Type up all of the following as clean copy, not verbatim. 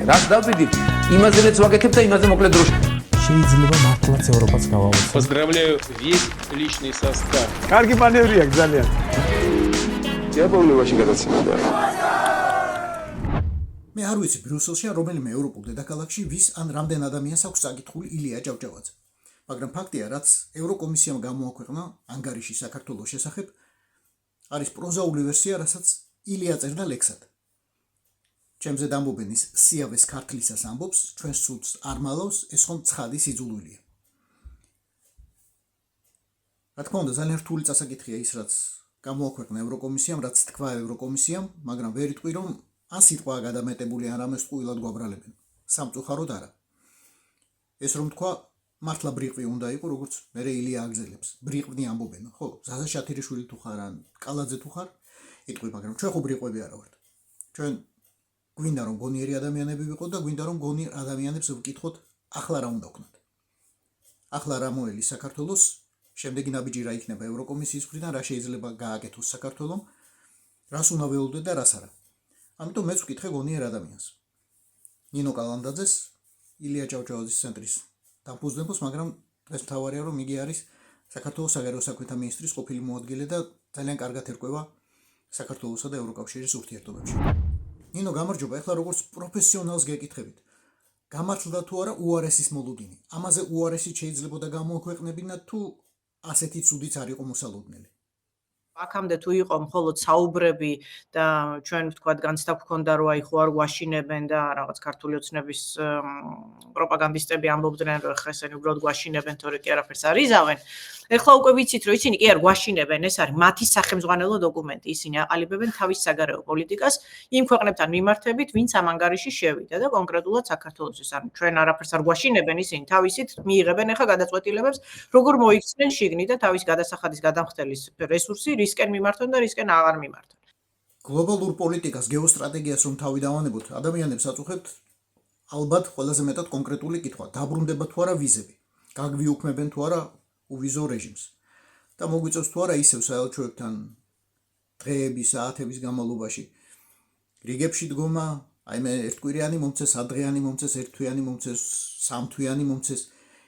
რას დავდივით, იმაზე რაც ვაკეთებ და იმაზე მოკლედ დროში. შეიძლება მართლაც ევროპაც გავავოცოთ. Поздравляю весь личный состав. კარგი მანევრია ძალიან. დიაბოლოვაში გადაცემდა. მე არ ვიცი ბრიუსელში რომელიმე ევროპულ დედაქალაქში ვის ან რამდენ ადამიანს აქვს წაკითხული ილია ჭავჭავაძე. მაგრამ ფაქტია, რაც ევროკომისიამ გამოაქვეყნა ანგარიში საქართველოს შესახებ, არის პროზაული ვერსია, რასაც ილია წერდა ლექსად. ჩემზე დამბობენ ის სიავეს ქართლისას ამბობს, ჩვენს სულს არ მალავს, ეს ხომ ცხადი სიძულვილია. რა თქმა უნდა, ძალიან რთული წასაკითხია ის, რაც გამოაქვეყნა ევროკომისიამ, რაც თქვა ევროკომისიამ, მაგრამ ვერ იტყვი, რომ ან სიტყვაა გადამეტებული, ან რამეს ტყუილად გვაბრალებენ. სამწუხაროდ არა. ეს რომ თქვა, მართლა ბრიყვი უნდა იყო, როგორც მერე ილია აგზელებს. ბრიყვნი ამბობენ, ხო, ზაზა შათირიშვილი თუ ხარ, ან კალაძე თუ ხარ, იტყვი, მაგრამ ჩვენ ხო ბრიყვები არა ვართ. ჩვენ გვინდა რომ გონიერი ადამიანები ვიყოთ და გვინდა რომ გონიერ ადამიანებს ვკითხოთ, ახლა რა უნდა ვქნათ. ახლა რა მოელის საქართველოს, შემდეგი ნაბიჯი რა იქნება ევროკომისიის მხრიდან, რა შეიძლება გააკეთოს საქართველომ, რას უნდა ველოდეთ და რას არა. ამიტომ მეც ვკითხე გონიერ ადამიანს. ნინო კალანდაძეს, ილია ჭავჭავაძის ცენტრის დამფუძნებელს, მაგრამ დღეს მთავარია რომ იგი არის საქართველოს საგარეო საქმეთა მინისტრის ყოფილი მოადგილე და ძალიან კარგად ერკვევა საქართველოსა და ევროკავშირის ურთიერთობებში. ნინო, გამარჯობა, ეხლა როგორც პროფესიონალს გეკითხებით. გამართლდა თუ არა უარესის მოლოდინი? ამაზე უარესით შეიძლებოდა გამოაქვეყნებინა თუ ასეთი ცუდიც არ იყო მოსალოდნელი? აქამდე თუ იყო მხოლოდ საუბრები და ჩვენ ვთქვათ განცდა გვქონდა რომ აი ხო არ გვაშინებენ და რაღაც ქართული ოცნების პროპაგანდისტები ამბობდნენ რომ ხა ესენი უბრალოდ გვაშინებენ თორე კი არაფერს არ იზავენ. ეხლა უკვე ვიცით რომ ისინი კი არ გვაშინებენ, ეს არის მათი სახელმძღვანელო დოკუმენტი, ისინი აყალიბებენ თავის საგარეო პოლიტიკას იმ ქვეყნებთან მიმართებით, ვინც ამ ანგარიში შევიდა და კონკრეტულად საქართველოსთვის. ანუ ჩვენ არაფერს არ გვაშინებენ, ისინი თავისით მიიღებენ ეხლა გადაწყვეტილებებს, როგორ მოიქცნენ შიგნით და თავის გადასახადის გადამხდელის რესურსი რისკენ მიმართონ და რისკენ აღარ მიმართონ. გლობალურ პოლიტიკას, გეოსტრატეგიას რომ თავი დავანებოთ, ადამიანებს აწუხებთ ალბათ ყველაზე მეტად კონკრეტული კითხვა, დაბრუნდება თუ არა ვიზები, გაგვიუქმებენ თუ არა uvizო რეჟიმს და მოგვიწევს თუ არა ისევ საელჩოებთან დღეების, საათების განმავლობაში რიგებში დგომა, აი მე ერთკვირიანი მომწეს, ადრეიანი მომწეს, ერთთვიანი მომწეს, სამთვიანი მომწეს.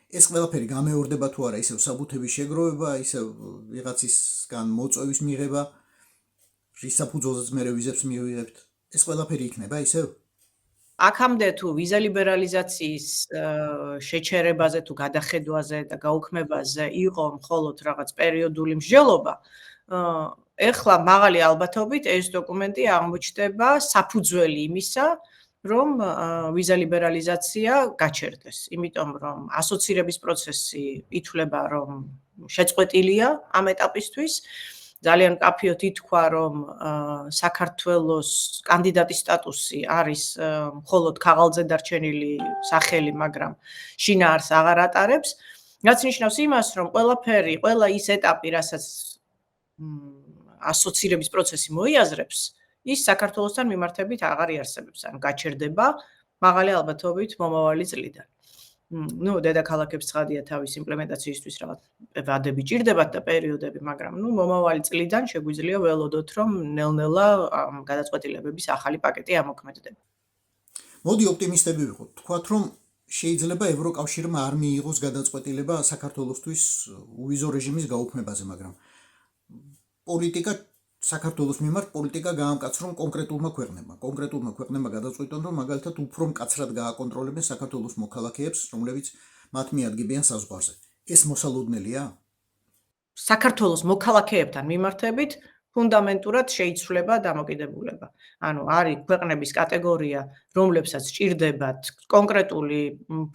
ეს ყველაფერი გამეორდება თუ არა ისევ საბუთების შეგროვება, ისევ ვიღაცისგან მოწვევის მიღება, რის საფუძველზეც მე ვიზებს მივიღებთ. ეს ყველაფერი იქნება ისევ? აქამდე თუ ვიზა ლიბერალიზაციის შეჩერებაზე თუ გადახედვაზე და გაუქმებაზე იყო მხოლოდ რაღაც პერიოდული მსჯელობა, ეხლა მაღალი ალბათობით ეს დოკუმენტი აღმოჩნდება საფუძველი იმისა, რომ ვიზა ლიბერალიზაცია გაჩერდეს, იმიტომ რომ ასოცირების პროცესი ითვლება რომ შეწყვეტილია ამ ეტაპისთვის. ძალიან მკაფიოდ ითქვა, რომ საქართველოს კანდიდატის სტატუსი არის მხოლოდ ქაღალდზე დარჩენილი სახელი, მაგრამ შინაარსს აღარ ატარებს. რაც ნიშნავს იმას, რომ ყველა ის ეტაპი, რასაც ასოცირების პროცესი მოიაზრებს, ის საქართველოსთან მიმართებით აღარ იარსებებს, ანუ გაჩერდება მაღალი ალბათობით მომავალი წლიდან. ნუ დედაქალაქებს ცხადია თავის იმპლემენტაციისთვის რაღაც ვადები ჭირდებათ და პერიოდები, მაგრამ ნუ მომავალი წლიდან შეგვიძლია ველოდოთ, რომ ნელ-ნელა გადაწყვეტილებების ახალი პაკეტი ამოქმედდება. მოდი ოპტიმისტები ვიყოთ. თქვათ, რომ შეიძლება ევროკავშირმა არ მიიღოს გადაწყვეტილება საქართველოსთვის uvizო რეჟიმის გაუქმებაზე, მაგრამ პოლიტიკა საქართველოს მიმართ პოლიტიკა გაამკაცრონ კონკრეტულმა ქვეყნებმა გადაწყვიტონ, რომ მაგალითად უფრო მკაცრად გააკონტროლებენ საქართველოს მოქალაქეებს, რომლებიც მათ მიადგებიან საზღვარზე. ეს მოსალოდნელია? საქართველოს მოქალაქეებთან მიმართებით ფუნდამენტურად შეიცვლება დამოკიდებულება. ანუ არის ქვეყნების კატეგორია, რომლებსაც ჭირდებათ კონკრეტული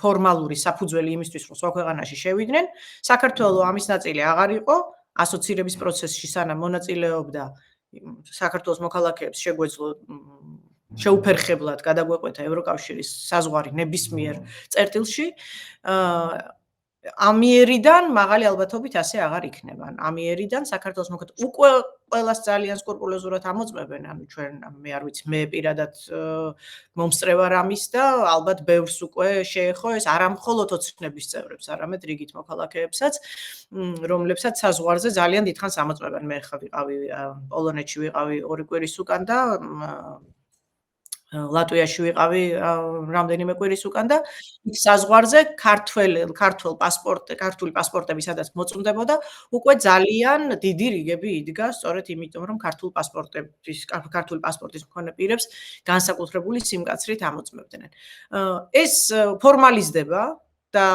ფორმალური საფუძველი იმისთვის, რომ სხვა ქვეყანაში შევიდნენ. საქართველოს ამის ნაწილი აღარ იყო. ასოცირების პროცესში სანამ მონაწილეობდა საქართველოს მოქალაქეებს შეგვეძლო შეუფერხებლად გადაგვეყვეთა ევროკავშირის საზღვარი ნებისმიერ წერტილში. ამიერიდან მაღალი ალბათობით ასე აღარ იქნება. ამიერიდან საქართველოს მოქალაქეებს უკვე ყველას ძალიან სკრუპულოზურად ამოწმებენ, ანუ ჩვენ მე არ ვიცი, მე პირადად მომსწრე ვარ ამის და ალბათ ბევრს უკვე შეეხო ეს არა მხოლოდ ოცნების წევრებს, არამედ რიგით მოქალაქეებსაც, რომლებსაც საზღვარზე ძალიან დიდხანს ამოწმებენ. მე ხა ვიყავი პოლონეთში ვიყავი 2 კვირის უკან და ლატვიაში ვიყავი რამდენიმე კვირის უკან და იქ საზღვარზე ქართული პასპორტები სადაც მოწმდებოდა, უკვე ძალიან დიდი რიგები იდგა, სწორედ იმიტომ, რომ ქართული პასპორტის მქონე პირებს განსაკუთრებული სიმკაცრით ამოწმებდნენ. ეს ფორმალიზდება და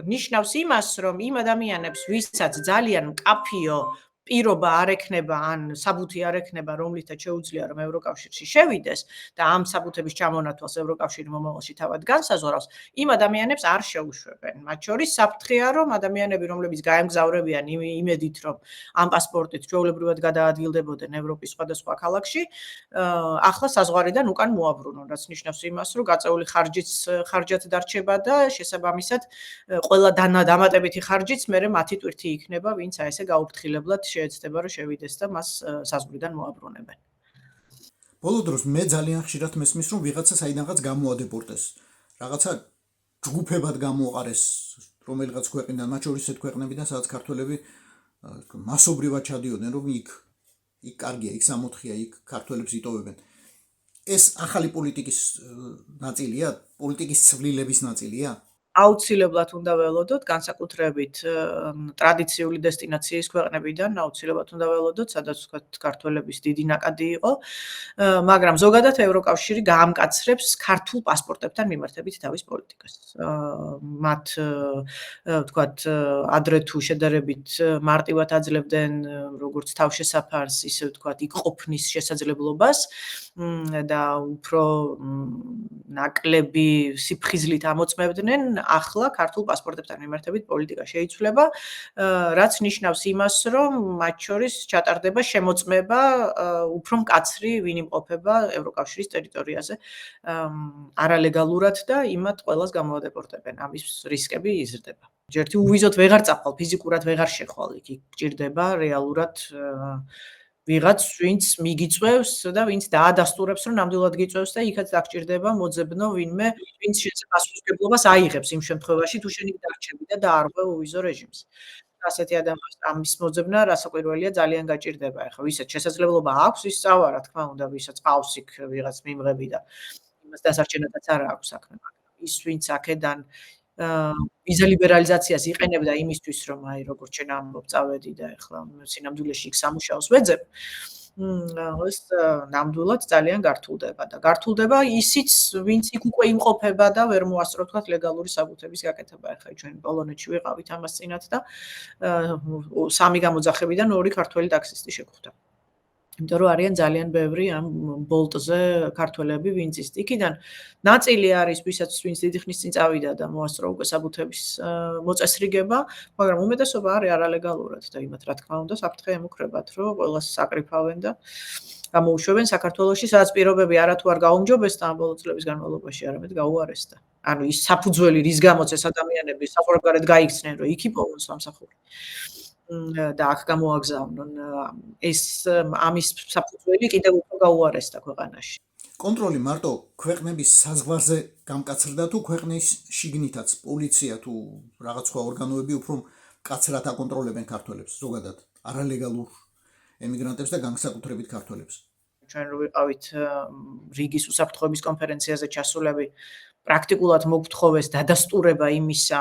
ნიშნავს იმას, რომ იმ ადამიანებს, ვისაც ძალიან მკაფიო პირობა არ ექნება ან საბუთი არ ექნება, რომლითაც შეუძლია რომ ევროკავშირში შევიდეს და ამ საბუთების ჩამონათვალს ევროკავშირი მომავალში თავად განსაზღვრავს, იმ ადამიანებს არ შეუშვებენ. მათ შორის საფრთხეა, რომ ადამიანები, რომლებიც გაემგზავრებიან იმედით, რომ ამ პასპორტით ჩვეულებრივად გადაადგილდებოდნენ ევროპის სხვადასხვა ქალაქში, ახლა საზღვარიდან უკან მოაბრუნონ, რაც ნიშნავს იმას, რომ გაწეული ხარჯად დარჩება და შესაბამისად ყველა დამატებითი ხარჯიც მერე მათი ტვირთი იქნება, ვინც აი ესე გაუფრთხილებლად შეეცდება რომ შევიდეს და მას საზღვრიდან მოაბრუნებენ. ბოლო დროს მე ძალიან ხშირად მესმის რომ ვიღაცა საიდანღაც გამოადეპორტეს. რაღაცა ჯგუფებად გამოაყარეს რომელიღაც ქვეყნიდან, მათ შორის ესეთ ქვეყნებიდან, სადაც ქართველები მასობრივად ჩადიოდნენ, რომ იქ კარგია, იქ სამოთხია, იქ ქართველებს იტოვებენ. ეს ახალი პოლიტიკის ნაწილია, პოლიტიკის ცვლილების ნაწილია? აუცილებლად უნდა ველოდოთ, განსაკუთრებით ტრადიციული დესტინაციის ქვეყნებიდან, აუცილებლად უნდა ველოდოთ, სადაც თქვათ ქართველების დიდი ნაკადი იყო, მაგრამ ზოგადად ევროკავშირი გაამკაცრებს ქართულ პასპორტებთან მიმართებით თავის პოლიტიკას. მათ თქვათ ადრე თუ შედარებით მარტივად აძლევდნენ როგორც თავშესაფარს, ისე თქვათ იქ ყოფნის შესაძლებლობას და უფრო ნაკლები სიფხიზლით ამოწმებდნენ. ახლა ქართულ პასპორტებთან მიმართებით პოლიტიკა შეიცვლება, რაც ნიშნავს იმას, რომ მათ შორის ჩატარდება შემოწმება უფრო მკაცრი, ვინ იმყოფება ევროკავშირის ტერიტორიაზე არალეგალურად და იმათ ყველას გამოადეპორტებენ. ამის რისკები იზრდება. ჯერთი უვიზოთ ვეღარ წახვალ, ფიზიკურად ვეღარ შეხვალ, იქ გჭირდება რეალურად ვიღაც, ვინც მიგიწევს და ვინც დაადასტურებს, რომ ნამდვილად გიწევს და იქაც დაგჭირდება მოძებნო ვინმე, ვინც შეიძლება პასუხისმგებლობას აიღებს იმ შემთხვევაში, თუ შენი დარჩები და დაარღვევ უვიზო რეჟიმს. ასეთი ადამიანს ამის მოძებნა რასაკვირველია ძალიან გაჭირდება. ეხლა ვისაც შესაძლებლობა აქვს, ის სწავა, რა თქმა უნდა, ვისაც ყავს იქ ვიღაც მიმღები და იმას დასარჩენადაც არ აქვს საქმე, მაგრამ ის ვინც აქედან ვიზა ლიბერალიზაციას იყენებდა იმისთვის, რომ აი როგორც შენ ამბობ, წავედი და ეხლა სინამდვილეში იქ სამუშაოს ვეძებ. ეს ნამდვილად ძალიან გართულდება და გართულდება ისიც, ვინც იქ უკვე იმყოფება და ვერ მოასწრო თქვათ ლეგალური საბუთების გაკეთება. ეხლა ჩვენ პოლონეთში ვიყავით ამას წინათ და 3 გამოძახებიდან 2 ქართველი ტაქსისტი შეგვხვდა. იმიტომ რომ არიან ძალიან ბევრი ამ ბოლტზე ქართველები, ვინც ის იქიდან ნაწილი არის, ვინც დიდი ხნის წინ წავიდა და მოასწრო უკვე საბუთების მოწესრიგება, მაგრამ უმეტესობა არის არალეგალურად და იმათ რა თქმა უნდა საფრთხე ემუქრებათ, რომ ყველას საკრიფავენ და გამოუშვებენ საქართველოში, სადაც პირობები არათუ არ გაუმჯობესდა ამ ბოლო წლების განმავლობაში, არამედ გაუარესდა. ანუ ის საფუძველი, რის გამოც ეს ადამიანები სახურებგარეთ გაიქცნენ, რომ იქ იპოვონ სამსახური. და აქ გამოაგზავნონ ეს ამის საფუძველი კიდევ უფრო გაუარესდა ქვეყანაში. კონტროლი მარტო ქვეყნების საზღვარზე გამკაცრდა თუ ქვეყნის შიგნითაც პოლიცია თუ რაღაც სხვა ორგანოები უფრო მკაცრად აკონტროლებენ ქართველებს ზოგადად არალეგალურ ემიგრანტებს და განსაკუთრებით ქართველებს. ჩვენ რო ვიყავით რიგის უსაფრთხოების კონფერენციაზე ჩასულები, პრაქტიკულად მოგთხოვეს დადასტურება იმისა,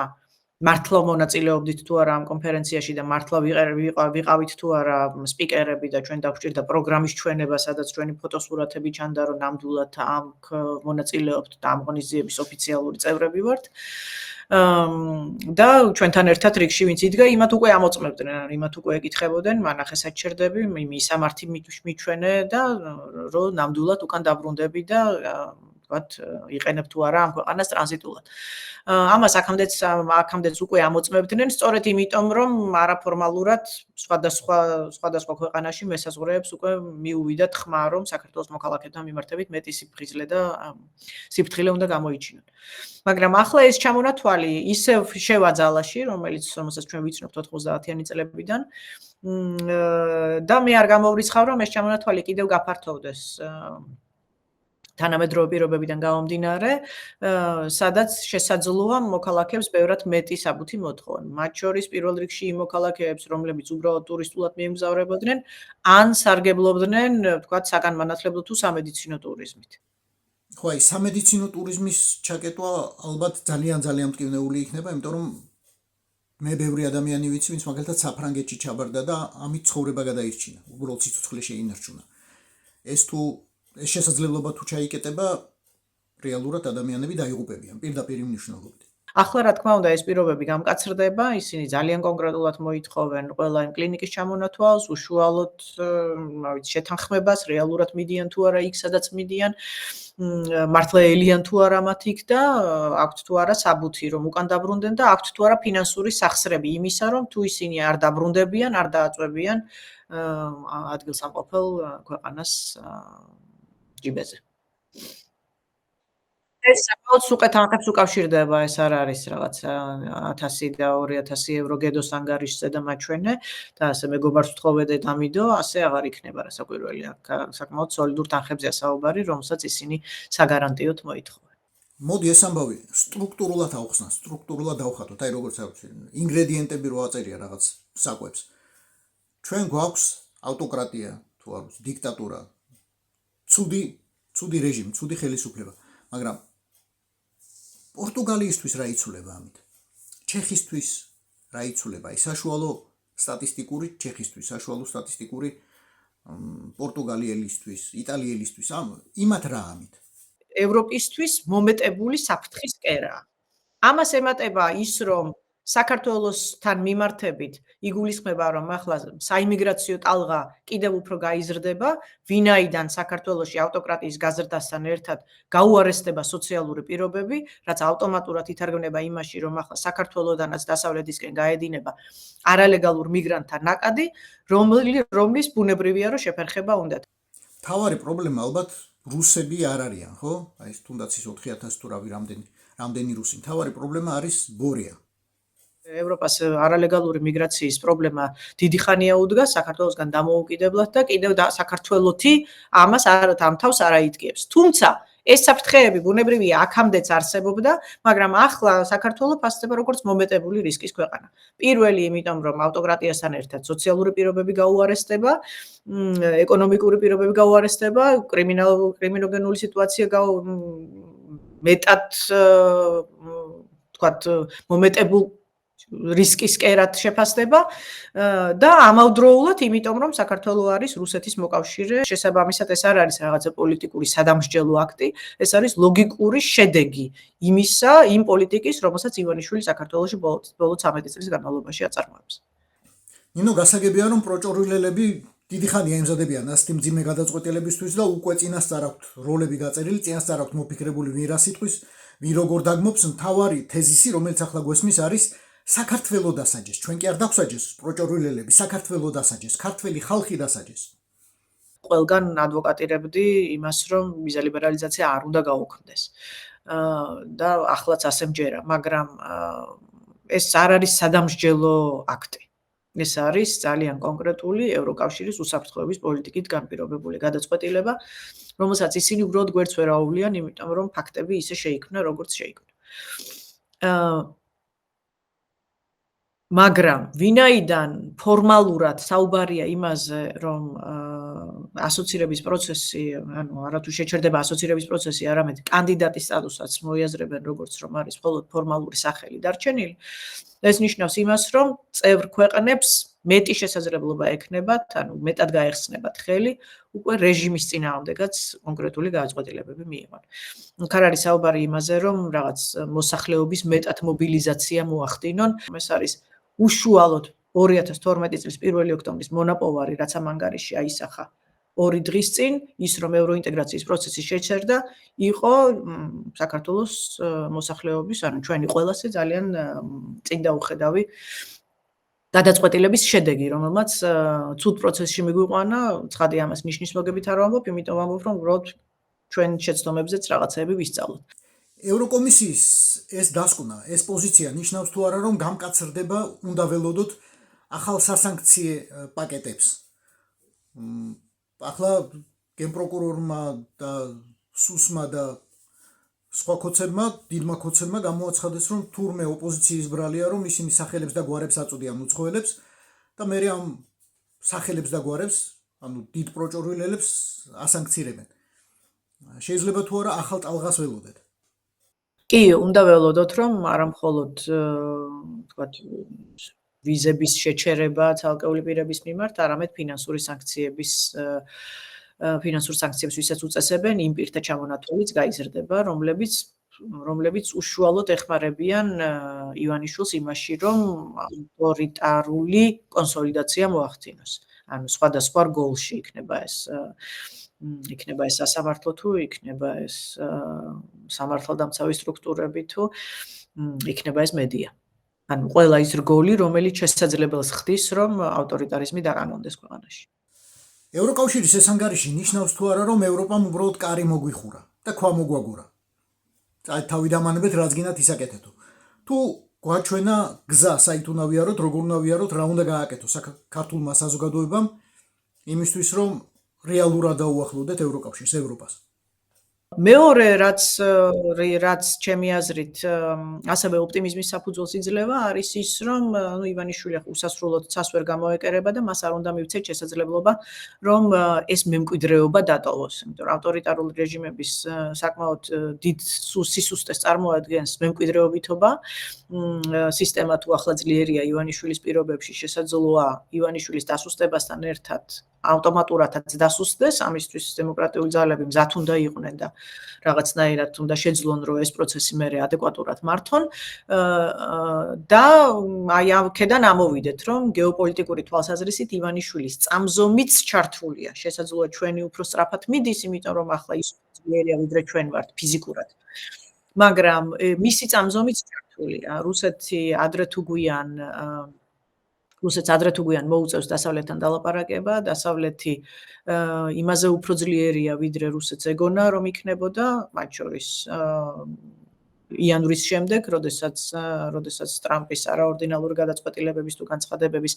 მართლა მონაწილეობდით თუ არა ამ კონფერენციაში და მართლა ვიყავით თუ არა სპიკერები და ჩვენ დაგვჭირდა პროგრამის ჩვენება, სადაც ჩვენი ფოტოსურათები ჩანდა, რომ ნამდვილად ამ მონაწილეობთ და ამ ღონისძიების ოფიციალური წევრები ვართ. და ჩვენთან ერთად რიგში ვინც იდგა, იმათ უკვე ამოწმებდნენ, იმათ უკვე ეკითხებოდნენ, მანახე საჩერდები, მისამართი მიჩვენე და რომ ნამდვილად უკან დაბრუნდები და ვთქვათ, იყენებ თუ არა ამ ქვეყანას ტრანზიტულად. ამას აქამდეც უკვე ამოწმებდნენ, სწორედ იმიტომ, რომ არაფორმალურად სხვადასხვა ქვეყანაში მესაზღვრეებს უკვე მიუვიდა თქმა, რომ საქართველოს მოქალაქეებთან მიმართებით მეტი სიფხიზლე და სიფრთხილე უნდა გამოიჩინონ. მაგრამ ახლა ეს ჩამონათვალი ისევ შევა ძალაში, რომელსაც ჩვენ ვიცნობთ 90-იანი წლებიდან და მე არ გამოვრიცხავ, რომ ეს ჩამონათვალი კიდევ გაფართოვდეს თანამედროვე პირობებიდან გამომდინარე, სადაც შესაძლოა მოქალაქეებს ბევრად მეტი საბუთი მოთხოვონ. მათ შორის პირველ რიგში იმ მოქალაქეებს, რომლებიც უბრალოდ ტურისტულად მიემგზავრებოდნენ, ან სარგებლობდნენ, ვთქვათ, საგანმანათლებლო თუ სამედიცინო ტურიზმით. ხო, აი სამედიცინო ტურიზმის ჩაკეტვა ალბათ ძალიან მტკივნეული იქნება, იმიტომ რომ მე ბევრი ადამიანი ვიცი, ვინც მაგალითად საფრანგეთში ჩაბარდა და ამით ცხოვრება გადაირჩინა, უბრალოდ სიცოცხლე შეინარჩუნა. ეს შესაძლებლობა თუ ჩაიკეტება, რეალურად ადამიანები დაიღუპებიან პირდაპირ მნიშვნელობით. ახლა რა თქმა უნდა ეს პირობები გამკაცრდება, ისინი ძალიან კონკრეტულად მოითხოვენ ყველა იმ კლინიკის ჩამონათვალს, უშუალოდ შეთანხმებას, რეალურად მიდიან თუ არა იქ, სადაც მიდიან, მართლა ელიან თუ არა მათ იქ და აქვთ თუ არა საბუთი, რომ უკან დაბრუნდნენ და აქვთ თუ არა ფინანსური სახსრები იმისა, რომ თუ ისინი არ დაბრუნდებიან, არ დააწვევიან ადგილსამყოფელ ქვეყანას ჯიბეზე. ეს საკმაოდ სუყეთ ანხებს უკავშირდება, ეს არ არის რაღაც 1000 და 2000 евро გედოს ანგარიშზე და მაჩვენე და ასე მეგობარს ვთხოვე და დამიდო, ასე აღარ იქნება რასაკვირველი. საკმაოდ სოლიდურ თანხებზეა საუბარი, რომელსაც ისინი საგარანტიოდ მოითხოვენ. მოდი ეს ამბავი სტრუქტურულად ავხსნა, სტრუქტურულად დავხატოთ, აი როგორც აქვს ინგრედიენტები რო აწერია რაღაც საკვებს. ჩვენ გვაქვს ავტოკრატია, თუ არ ვიცი, დიქტატურა, ცუდი რეჟიმი, ცუდი ხელისუფლება, მაგრამ პორტუგალიისთვის რა იცვლება ამით? ჩეხისთვის რა იცვლება? აი საშუალო სტატისტიკური ჩეხისთვის, საშუალო სტატისტიკური პორტუგალიელისთვის, იტალიელისთვის, იმათ რა ამით? ევროპისთვის მომეტებული საფრთხის კერაა. ამას ემატება ის, რომ საქართველოსთან მიმართებით იგულისხმება, რომ ახლა საიმიგრაციო ტალღა კიდევ უფრო გაიზრდება, ვინაიდან საქართველოში ავტოკრატიის გაზრდასთან ერთად გაუარესდება სოციალური პირობები, რაც ავტომატურად ითარგმნება იმაში, რომ ახლა საქართველოდანაც დასავლეთისკენ გაედინება არალეგალურ მიგრანტთა ნაკადი, რომლის ბუნებრივია, რომ შეფერხება უნდათ. თავარი პრობლემა ალბათ რუსები არ არიან, ხო? აი ეს თუნდაც ის 4000 თუ რამდენი რუსი. თავარი პრობლემა არის ბორია. ევროპას არალეგალური მიგრაციის პრობლემა დიდი ხანია უდგა საქართველოსგან დამოუკიდებლად და კიდევ საქართველოთი ამას ამ თავს არ აიდგებს. თუმცა ეს საფრთხეები ბუნებრივია აქამდეც არსებობდა, მაგრამ ახლა საქართველო ფასდება როგორც მომეტებული რისკის ქვეყანა. პირველი, იმიტომ რომ ავტოკრატიასთან ერთად სოციალური პირობები გაუარესდება, ეკონომიკური პირობები გაუარესდება, კრიმინოგენული სიტუაცია მეტად თქვათ მომეტებულ რისკის კერად შეფასდება და ამავდროულად, იმიტომ რომ საქართველო არის რუსეთის მოკავშირე, შესაბამისად ეს არ არის რაღაცა პოლიტიკური სადამსჯელო აქტი, ეს არის ლოგიკური შედეგი იმ პოლიტიკის, რომელსაც ივანიშვილი საქართველოში ბოლო 13 წლის განმავლობაში აწარმოებს. ნინო, გასაგებია რომ პროჭორილელები დიდი ხანია ემზადებიან ასეთი მძიმე გადაწყვეტილებისთვის და უკვე წინასწარ აქვთ როლები გაწერილი, წინასწარ აქვთ მოფიქრებული ვინ რა სიტყვის, ვინ როგორ დაგმობს, მთავარი თეზისი, რომელიც ახლა გვესმის არის საქართველო დასაჯეს, ჩვენ კი არ დაგვსაჯეს პროჭორილელები, საქართველო დასაჯეს, ქართველი ხალხი დასაჯეს. ყველგან ადვოკატირებდი იმას, რომ ვიზა ლიბერალიზაცია არ უნდა გაუქმდეს. და ახლაც ასე მჯერა, მაგრამ ეს არ არის სადამსჯელო აქტი. ეს არის ძალიან კონკრეტული ევროკავშირის უსაფრთხოების პოლიტიკით განპირობებული გადაწყვეტილება, რომელსაც ისინი უბრალოდ გვერდს ვერ აუვლიან, იმიტომ რომ ფაქტები ისე შეიქმნა, როგორც შეიქმნა. მაგრამ ვინაიდან ფორმალურად საუბარია იმაზე, რომ ასოცირების პროცესი, არათუ შეჩერდება ასოცირების პროცესი, არამედ კანდიდატის სტატუსაც მოიაზრებენ, როგორც რომ არის მხოლოდ ფორმალური სახელი დარჩენილი, ეს ნიშნავს იმას, რომ წევრ ქვეყნებს მეტი შესაძლებლობა ექნებათ, მეტად გაეხსნებათ ხელი უკვე რეჟიმის წინააღმდეგაც კონკრეტული გადაწყვეტილებები მიიღონ. არ არის საუბარი იმაზე, რომ რაღაც მოსახლეობის მეტად მობილიზაცია მოახდინონ, ეს არის უშუალოდ 2012 წლის 1 ოქტომბრის მონაპოვარი, რაც ამ ანგარიში აისახა 2 დღის წინ, ის რომ ევროინტეგრაციის პროცესი შეჩერდა, იყო საქართველოს მოსახლეობის, ჩვენი ყველასი ძალიან წინ დაუხედავი გადაწყვეტილების შედეგი, რომელმაც ცუდ პროცესში მიგვიყვანა, ცხადია ამას ნიშნის მოგებით არ ვამბობ, იმიტომ ვამბობ, რომ უბრალოდ ჩვენ შეცდომებზეც რაღაცეები ვისწავლოთ. ევროკომისიის ეს დასკვნა, ეს პოზიცია ნიშნავს თუ არა, რომ გამკაცრდება უნდა ველოდოთ ახალ სასანქციო პაკეტებს. ახლა გენპროკურორმა და სუსმა და სხვა ქოცებმა, დიდმა ქოცებმა გამოაცხადეს, რომ თურმე ოპოზიციის ბრალია, რომ ისინი სახელებს და გვარებს აწოდიან უცხოელებს და მე ამ სახელებს და გვარებს, დიდ პროჭორილელებს ასანქცირებენ. შეიძლება თუ არა ახალ ტალღას ველოდეთ. კი, უნდა ველოდოთ, რომ არა მხოლოდ თქვათ ვიზების შეჩერება ცალკეული პირების მიმართ, არამედ ფინანსურ სანქციებს ვისაც უწესებენ, იმ პირთა ჩამონათვალიც გაიზრდება, რომლებიც უშუალოდ ეხმარებიან ივანიშვილს იმაში, რომ ავტორიტარული კონსოლიდაცია მოახდინოს. ანუ სხვადასხვა რგოლში იქნება ეს სასამართლო თუ იქნება ეს სამართალდამცავი სტრუქტურები თუ იქნება ეს მედია. ანუ ყველა ის რგოლი, რომელიც შესაძლებელს ხდის, რომ ავტორიტარიზმი დაკანონდეს ქვეყანაში. ევროკავშირის ეს ანგარიში ნიშნავს თუ არა, რომ ევროპამ უბრალოდ კარი მოგვიხურა და ქვა მოგვაგურა. თავი დამანებეთ, რაც გინდათ ისაკეთეთო. თუ გვაჩვენა გზა, საით უნდა ვიაროთ, როგორ უნდა ვიაროთ, რა უნდა გააკეთოს საქართველოს საზოგადოებამ იმისთვის, რომ რეალურად დაუახლოვდეთ ევროკავშირს, ევროპას. მეორე რაც ჩემი აზრით ასევე ოპტიმიზმის საფუძველს იძლევა არის ის, რომ ივანიშვილი უსასრულოდ ცას ვერ გამოეკერება და მას არ უნდა მივცეთ შესაძლებლობა, რომ ეს მემკვიდრეობა დატოვოს. იმიტომ რომ ავტორიტარული რეჟიმების საკმაოდ დიდ სისუსტეს წარმოადგენს მემკვიდრეობითობა. სისტემა თუ ახლა ძლიერია ივანიშვილის პირობებში, შესაძლოა ივანიშვილის დასუსტებასთან ერთად ავტომატურადაც დასუსტდეს, ამისთვის დემოკრატიული ძალები მზად უნდა იყვნენ და რაღაცნაირად უნდა შეძლონ, რომ ეს პროცესი მერე ადეკვატურად მართონ და აი აქედან ამოვიდეთ, რომ გეოპოლიტიკური თვალსაზრისით ივანიშვილის წამზომიც ჩართულია. შესაძლოა ჩვენი უფრო სწრაფად მიდის, იმიტომ რომ ახლა ის ძლიერია ვიდრე ჩვენ ვართ ფიზიკურად. მაგრამ მისი წამზომიც ჩართულია. რუსეთს ადრე თუ გვიან მოუწევს დასავლეთთან დალაპარაკება, დასავლეთი იმაზე უფრო ძლიერია, ვიდრე რუსეთს ეგონა, რომ იქნებოდა, მათ შორის იანვრის შემდეგ, როდესაც ტრამპის არაორდინალური გადაწყვეტილებების თუ განცხადებების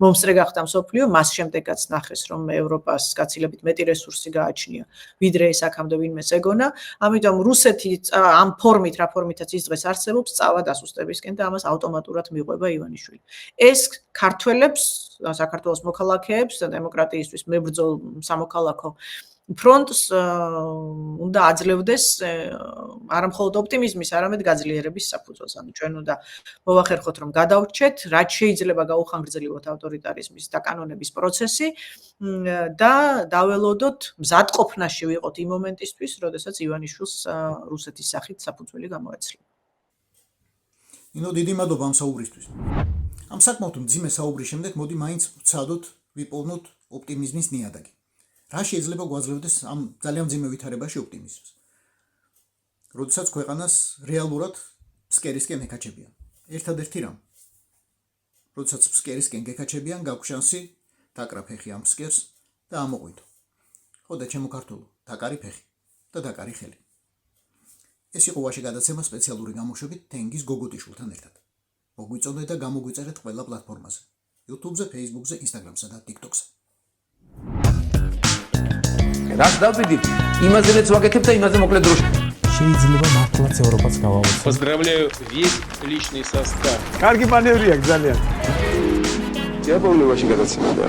მომსწრე გახდა მსოფლიო, მას შემდეგაც ნახეს, რომ ევროპას გაცილებით მეტი რესურსი გააჩნია, ვიდრე ეს აქამდე ვინმეს ეგონა. ამიტომ რუსეთი ამ ფორმით, რა ფორმითაც ის დღეს არსებობს, წავა დასუსტებისკენ და ამას ავტომატურად მიყვება ივანიშვილი. ეს ქართველებს, საქართველოს მოქალაქეებს, დემოკრატიისთვის მებრძოლ სამოქალაქო ფრონტს უნდა აძლევდეს არა მხოლოდ ოპტიმიზმის, არამედ გაძლიერების საფუძველს. ანუ ჩვენ უნდა მოვახერხოთ, რომ გადავრჩეთ, რაც შეიძლება გაუხანგრძლივოთ ავტორიტარიზმის დაკანონების პროცესი და დაველოდოთ, მზადყოფნაში ვიყოთ იმ მომენტისთვის, როდესაც ივანიშვილს რუსეთის სახით საფუძველი გამოეცლება. დიდი მადლობა ამ საუბრისთვის. ამ საკმაოდ მძიმე საუბრის შემდეგ მოდი მაინც ვცადოთ ვიპოვნოთ ოპტიმიზმის ნიადაგი. რა შეიძლება გვაძლევდეს ამ ძალიან მძიმე ვითარებაში ოპტიმიზმს? როდესაც ქვეყანას რეალურად ფსკერისკენ ეკაჩებიან. ერთადერთი რამ. როდესაც ფსკერისკენ გეკაჩებიან, გაქვს შანსი დაკრა ფეხი ამ ფსკერს და ამოყვიდო. ხო და ჩემო ქართულო, დაკარი ფეხი და დაკარი ხელი. ეს იყო ვაში გადაცემა სპეციალური გამოშვებით თენგის გოგოტიშვილთან ერთად. მოგვიწოდეთ და გამოგვიწერეთ ყველა პლატფორმაზე: YouTube-ზე, Facebook-ზე, Instagram-სა და TikTok-ზე. რაც დავდივით, იმაზეც ვაკეთებ და იმაზე მოკლედ დროში. შეიძლება მართლაც ევროპას გავავოცოთ. Поздравляю весь личный состав. კარგი მანევრია ძალიან. Я помню, очень гадаться надо.